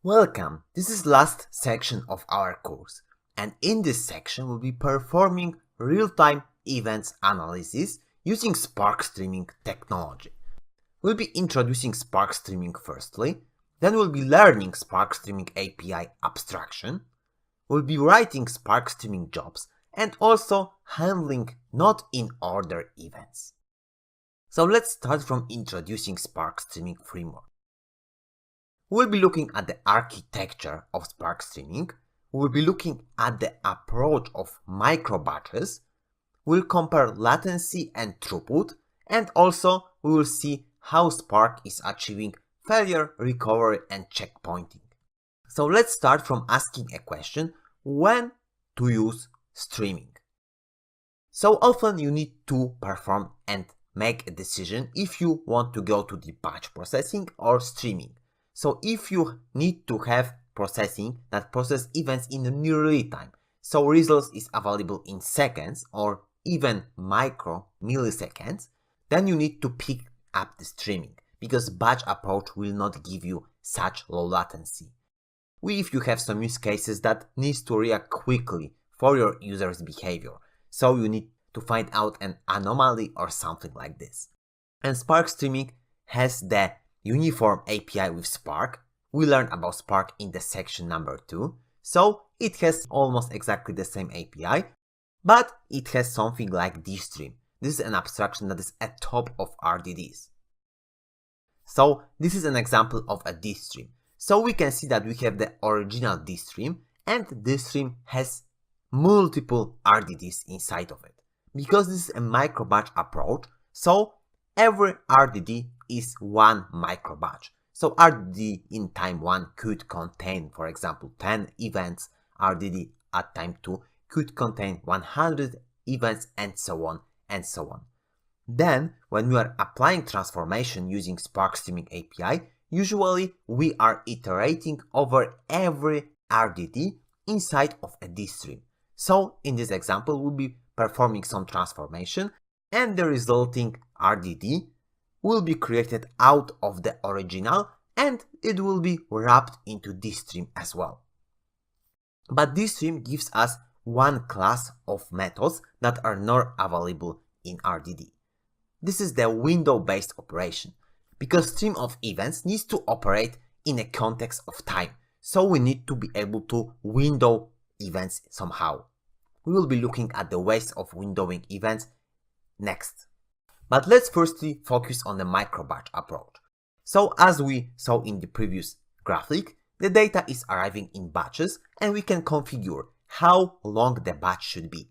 Welcome! This is the last section of our course, and in this section we'll be performing real-time events analysis using Spark Streaming technology. We'll be introducing Spark Streaming firstly, then we'll be learning Spark Streaming API abstraction, we'll be writing Spark Streaming jobs, and also handling not-in-order events. So let's start from introducing Spark Streaming framework. We'll be looking at the architecture of Spark Streaming, we'll be looking at the approach of micro-batches, we'll compare latency and throughput, and also we will see how Spark is achieving failure recovery and checkpointing. So let's start from asking a question: when to use streaming? So often you need to perform and make a decision if you want to go to the batch processing or streaming. So if you need to have processing that process events in near real time, so results is available in seconds or even micro milliseconds, then you need to pick up the streaming, because batch approach will not give you such low latency. If you have some use cases that needs to react quickly for your user's behavior, so you need to find out an anomaly or something like this. And Spark Streaming has the uniform API with Spark. We learned about Spark in the section number 2, so it has almost exactly the same API, but it has something like DStream. This is an abstraction that is at top of RDDs. So this is an example of a DStream. So we can see that we have the original DStream, and DStream has multiple RDDs inside of it. Because this is a micro batch approach, so every RDD is one micro batch. So RDD in time 1 could contain, for example, 10 events, RDD at time 2 could contain 100 events, and so on and so on. Then, when we are applying transformation using Spark Streaming API, usually we are iterating over every RDD inside of a DStream. So in this example, we'll be performing some transformation, and the resulting RDD will be created out of the original, and it will be wrapped into DStream as well. But DStream gives us one class of methods that are not available in RDD. This is the window-based operation, because stream of events needs to operate in a context of time, so we need to be able to window events somehow. We will be looking at the ways of windowing events next. But let's firstly focus on the micro-batch approach. So as we saw in the previous graphic, the data is arriving in batches, and we can configure how long the batch should be.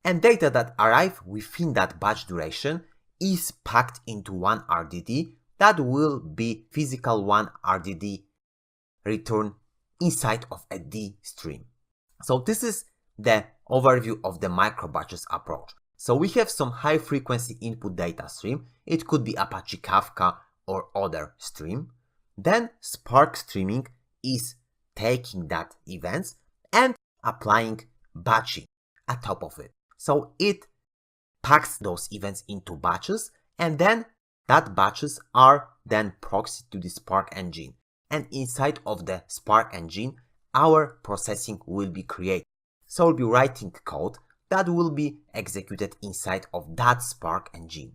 And data that arrive within that batch duration is packed into one RDD that will be physical one RDD return inside of a DStream. So this is the overview of the micro batches approach. So we have some high frequency input data stream. It could be Apache Kafka or other stream. Then Spark Streaming is taking that events and applying batching at top of it. So it packs those events into batches, and then that batches are then proxied to the Spark engine. And inside of the Spark engine, our processing will be created. So we'll be writing code that will be executed inside of that Spark engine.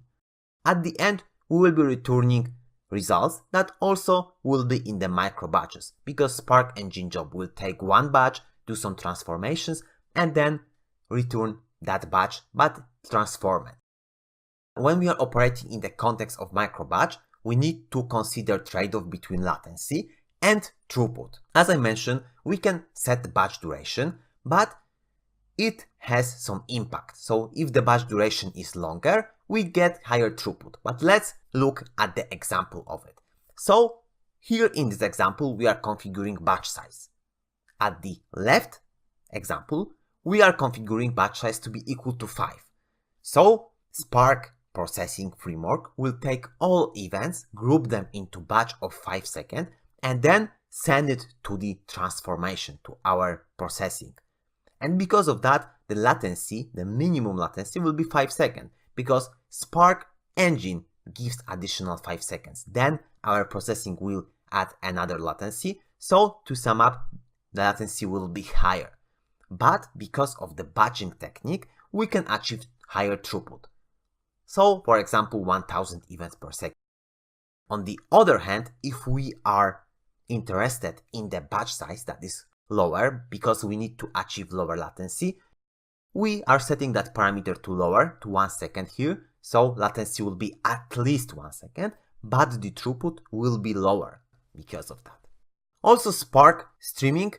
At the end, we will be returning results that also will be in the micro batches, because Spark engine job will take one batch, do some transformations, and then return that batch, but transform it. When we are operating in the context of micro batch, we need to consider trade-off between latency and throughput. As I mentioned, we can set the batch duration, but it has some impact. So if the batch duration is longer, we get higher throughput. But let's look at the example of it. So here in this example, we are configuring batch size. At the left example, we are configuring batch size to be equal to 5. So Spark processing framework will take all events, group them into batch of 5 seconds, and then send it to the transformation, to our processing. And because of that, the latency, the minimum latency will be 5 seconds, because Spark engine gives additional 5 seconds. Then our processing will add another latency, So to sum up, the latency will be higher. But because of the batching technique, we can achieve higher throughput. So for example, 1000 events per second. On the other hand, if we are interested in the batch size that is lower because we need to achieve lower latency, we are setting that parameter to lower, to 1 second here, so latency will be at least 1 second, but the throughput will be lower because of that. Also, Spark streaming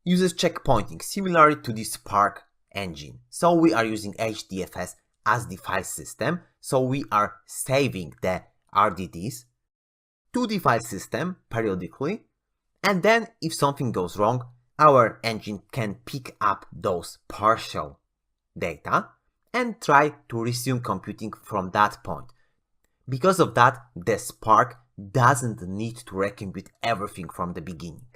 uses checkpointing similarly to the Spark engine. So we are using HDFS as the file system, so we are saving the RDDs to the file system periodically, and then if something goes wrong, our engine can pick up those partial data and try to resume computing from that point. Because of that, the Spark doesn't need to recompute everything from the beginning.